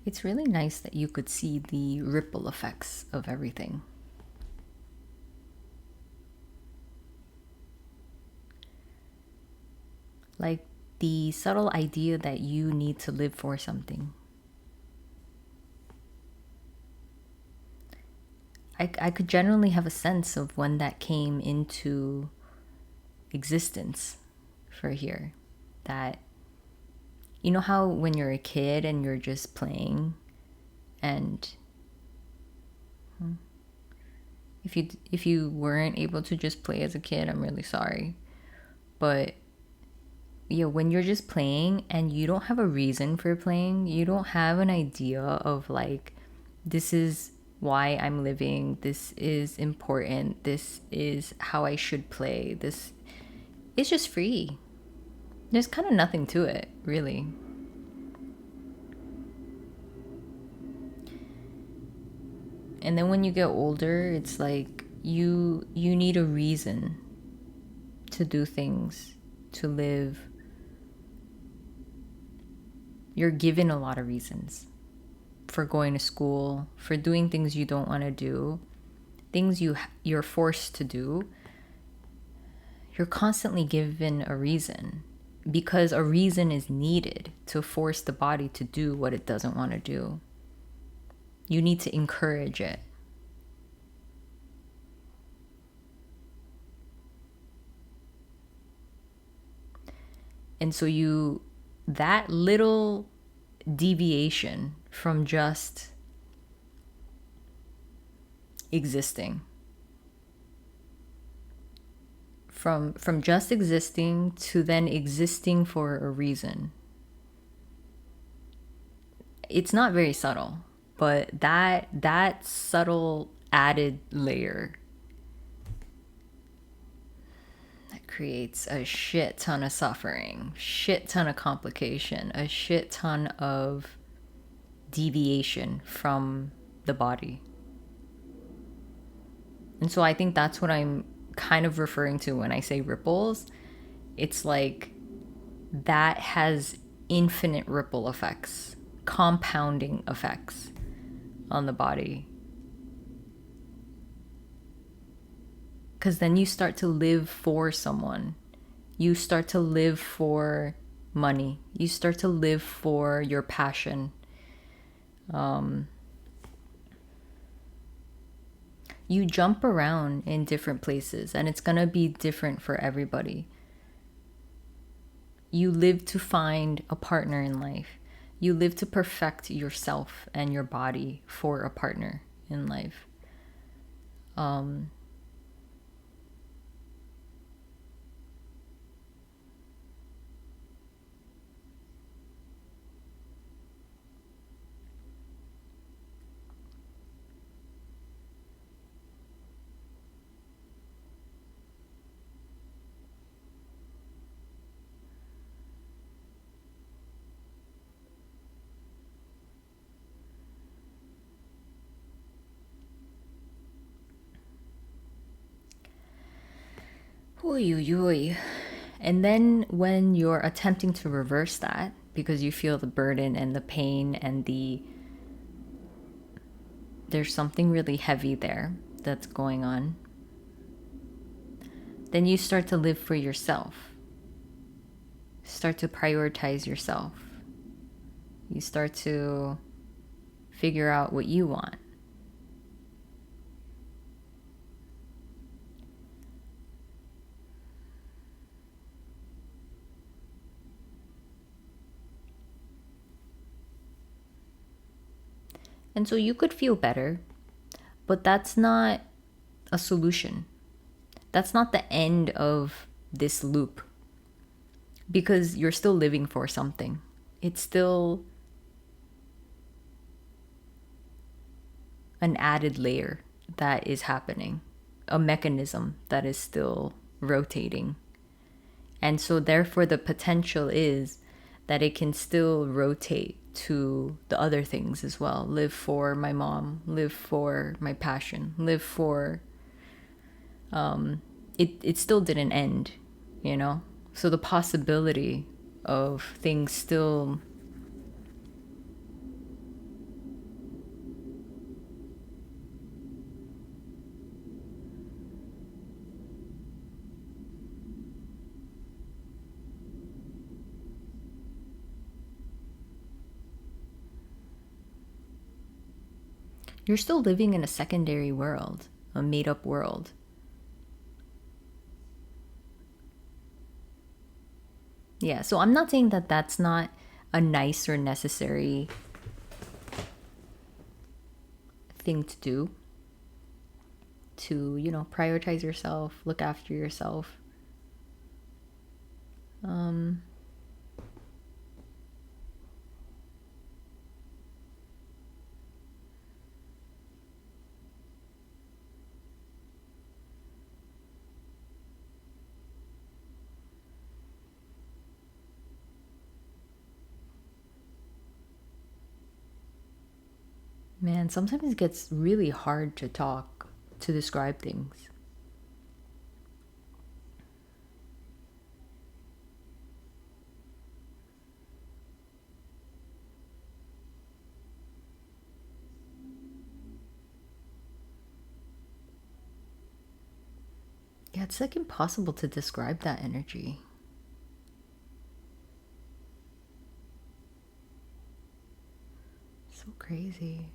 It's really nice that you could see the ripple effects of everything. Like the subtle idea that you need to live for something. I could generally have a sense of when that came into existence for here. That, you know how when you're a kid and you're just playing, and if you weren't able to just play as a kid, I'm really sorry. But yeah, when you're just playing and you don't have a reason for playing, you don't have an idea of like, this is why I'm living, this is important, this is how I should play, this is just free. There's kind of nothing to it, really. And then when you get older, it's like you need a reason to do things, to live. You're given a lot of reasons for going to school, for doing things you don't want to do, things you're forced to do. You're constantly given a reason because a reason is needed to force the body to do what it doesn't want to do. You need to encourage it. And so that little deviation from just existing, from just existing to then existing for a reason, it's not very subtle, but that subtle added layer that creates a shit ton of suffering, shit ton of complication, a shit ton of deviation from the body. And so I think that's what I'm kind of referring to when I say ripples. It's like that has infinite ripple effects, compounding effects on the body. Because then you start to live for someone. You start to live for money. You start to live for your passion. You jump around in different places, and it's going to be different for everybody. You live to find a partner in life. You live to perfect yourself and your body for a partner in life. Oy, oy, oy. And then when you're attempting to reverse that, because you feel the burden and the pain and there's something really heavy there that's going on, then you start to live for yourself. Start to prioritize yourself. You start to figure out what you want. And so you could feel better, but that's not a solution. That's not the end of this loop, because you're still living for something. It's still an added layer that is happening, a mechanism that is still rotating. And so therefore the potential is that it can still rotate to the other things as well. Live for my mom, live for my passion, live for it still didn't end, you know? So the possibility of things still You're still living in a secondary world, a made up world. Yeah, so I'm not saying that that's not a nice or necessary thing to do, to, prioritize yourself, look after yourself. Man, sometimes it gets really hard to talk, to describe things. Yeah, it's like impossible to describe that energy. So crazy.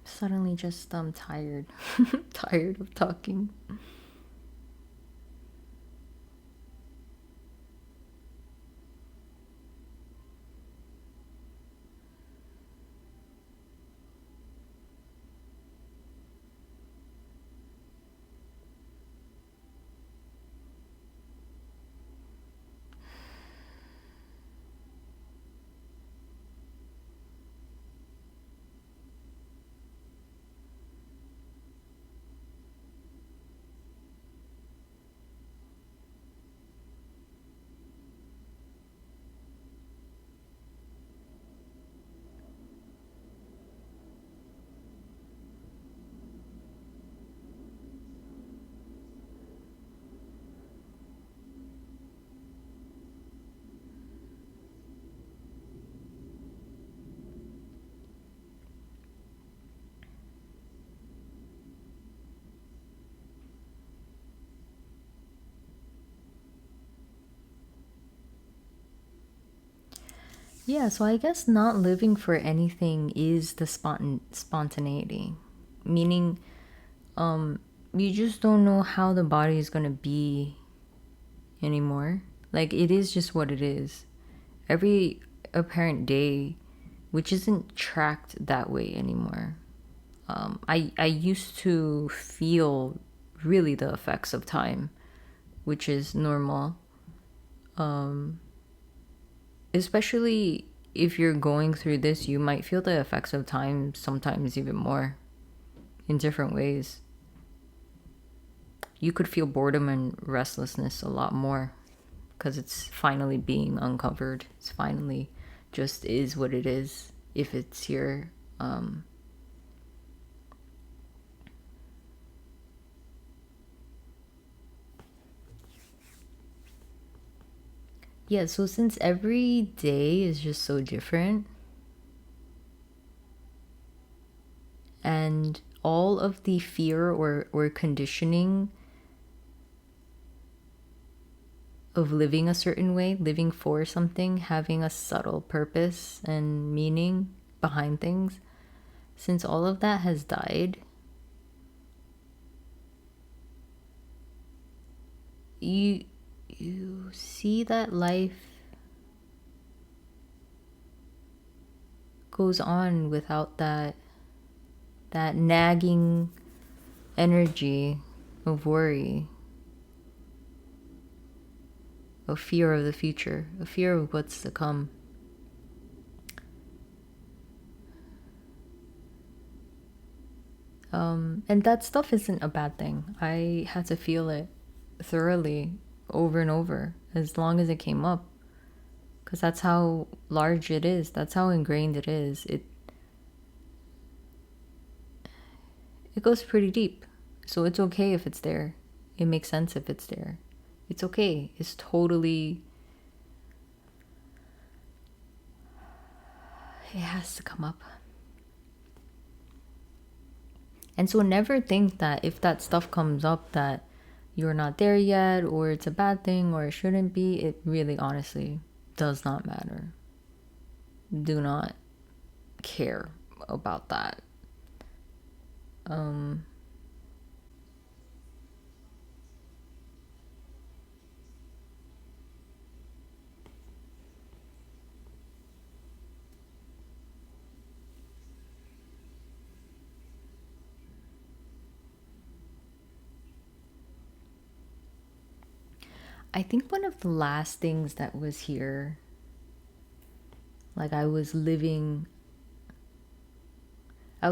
Suddenly just tired. Tired of talking. Yeah, so I guess not living for anything is the spontaneity. Meaning, you just don't know how the body is going to be anymore. Like, it is just what it is. Every apparent day, which isn't tracked that way anymore. I used to feel really the effects of time, which is normal. Especially if you're going through this, you might feel the effects of time sometimes even more in different ways. You could feel boredom and restlessness a lot more because it's finally being uncovered. It's finally just is what it is if it's here. Yeah, so since every day is just so different, and all of the fear or conditioning of living a certain way, living for something, having a subtle purpose and meaning behind things, since all of that has died, you see that life goes on without that nagging energy of worry, of fear of the future, of fear of what's to come. And that stuff isn't a bad thing. I had to feel it thoroughly over and over as long as it came up, because that's how large it is, that's how ingrained it is. It goes pretty deep, so it's okay if it's there. It makes sense if it's there. It's okay. It's totally, it has to come up. And so never think that if that stuff comes up that you're not there yet, or it's a bad thing, or it shouldn't be. It really honestly does not matter. Do not care about that. I think one of the last things that was here, like I was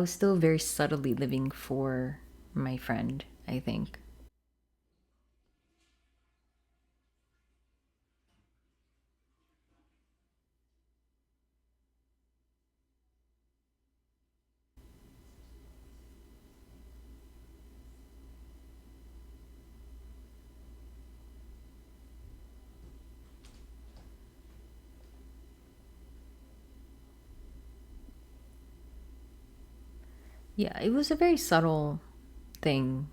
still very subtly living for my friend, I think. Yeah, it was a very subtle thing.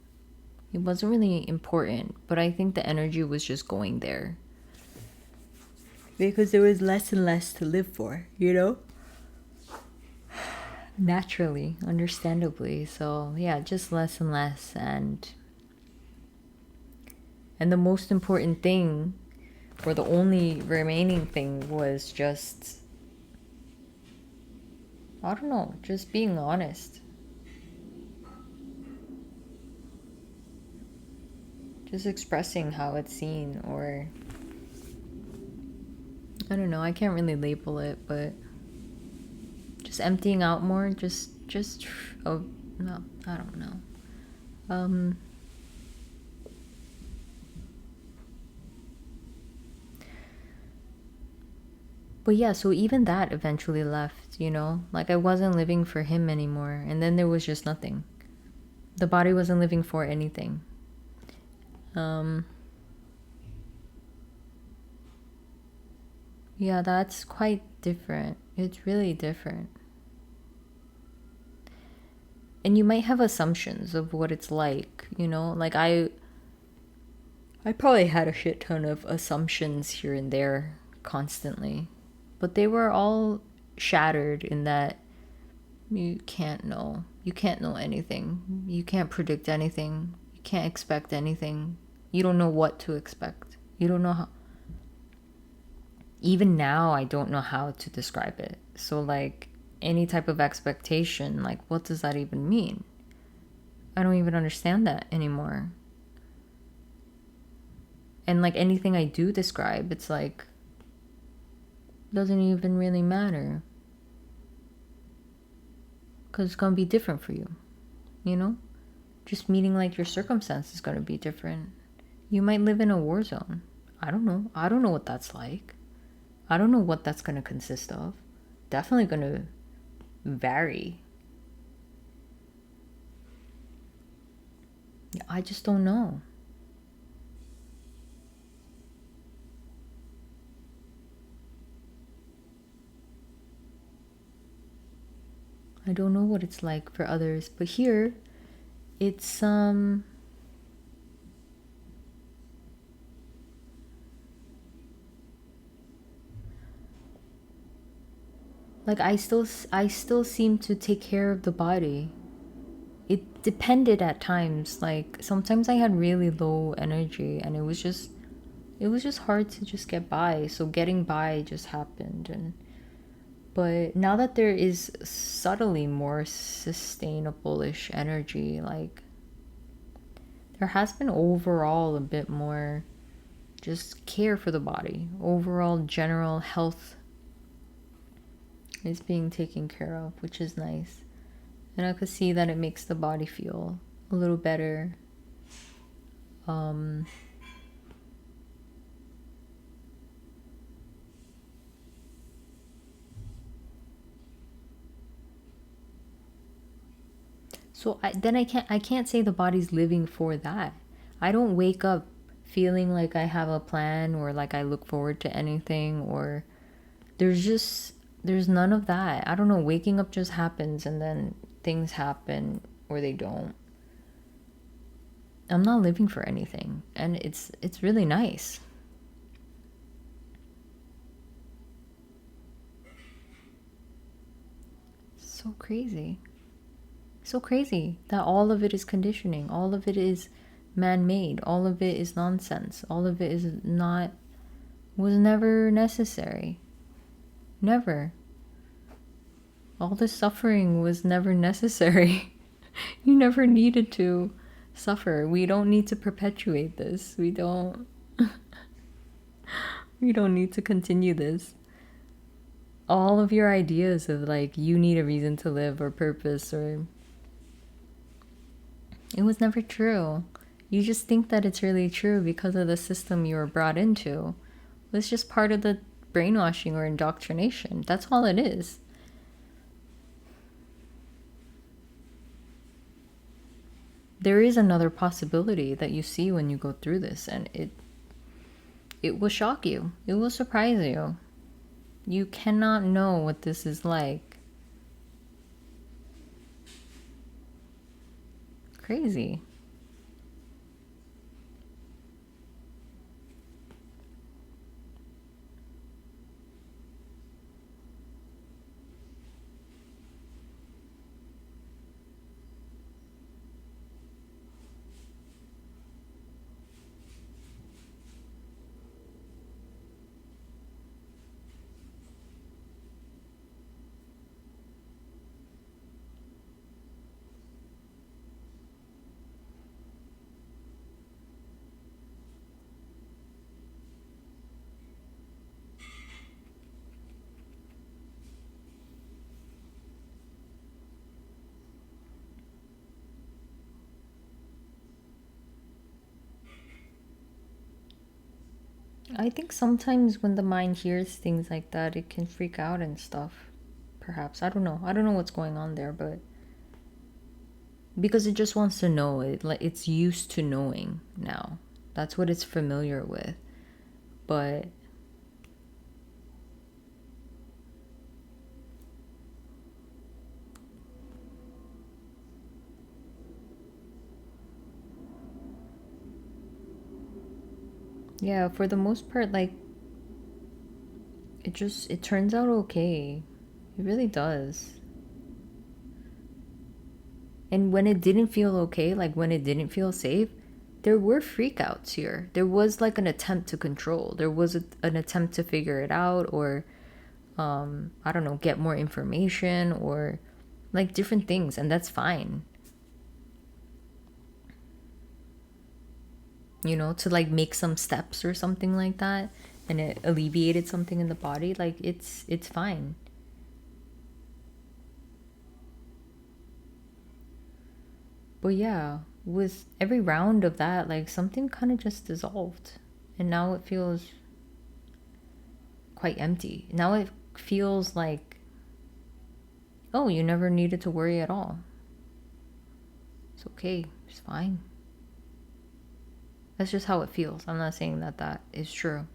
It wasn't really important, but I think the energy was just going there. Because there was less and less to live for, you know? Naturally, understandably. So, yeah, just less and less. And the most important thing, or the only remaining thing, was just, I don't know, just being honest. Just expressing how it's seen, or I don't know, I can't really label it, but just emptying out more, oh, no, I don't know. But yeah, so even that eventually left, you know? Like I wasn't living for him anymore, and then there was just nothing. The body wasn't living for anything. Yeah, that's quite different. It's really different. And you might have assumptions of what it's like, you know? Like I probably had a shit ton of assumptions here and there constantly, but they were all shattered in that you can't know. You can't know anything. You can't predict anything. You can't expect anything. You don't know what to expect. You don't know how. Even now, I don't know how to describe it. So, like, any type of expectation, like, what does that even mean? I don't even understand that anymore. And, like, anything I do describe, it's like, doesn't even really matter. Because it's going to be different for you, you know? Just meaning like your circumstance is going to be different. You might live in a war zone. I don't know. I don't know what that's like. I don't know what that's going to consist of. Definitely going to vary. I just don't know. I don't know what it's like for others, but here it's Like I still seem to take care of the body. It depended at times. Like sometimes I had really low energy and it was just hard to just get by. So getting by just happened. And but now that there is subtly more sustainable-ish energy, like there has been overall a bit more just care for the body. Overall general health is being taken care of, which is nice. And I could see that it makes the body feel a little better. So I can't say the body's living for that. I don't wake up feeling like I have a plan or like I look forward to anything, or there's none of that. I don't know, waking up just happens and then things happen or they don't. I'm not living for anything, and it's really nice. So crazy. So crazy that all of it is conditioning. All of it is man-made. All of it is nonsense. All of it is not was never necessary. Never. All the suffering was never necessary. You never needed to suffer. We don't need to perpetuate this. We don't need to continue this. All of your ideas of like you need a reason to live or purpose, or it was never true. You just think that it's really true because of the system you were brought into. It's just part of the brainwashing or indoctrination. That's all it is. There is another possibility that you see when you go through this, and it will shock you. It will surprise you. You cannot know what this is like. Crazy. I think sometimes when the mind hears things like that, it can freak out and stuff. Perhaps. I don't know. I don't know what's going on there, but because it just wants to know it, like it's used to knowing now. That's what it's familiar with. But yeah, for the most part, like it turns out okay. It really does. And when it didn't feel okay, like when it didn't feel safe, there were freakouts here. There was like an attempt to control. There was an attempt to figure it out, or I don't know, get more information, or like different things, and that's fine. You know, to like make some steps or something like that, and it alleviated something in the body, like it's fine. But yeah, with every round of that, like something kind of just dissolved. And now it feels quite empty. Now it feels like, oh, you never needed to worry at all. It's okay. It's fine. That's just how it feels. I'm not saying that that is true.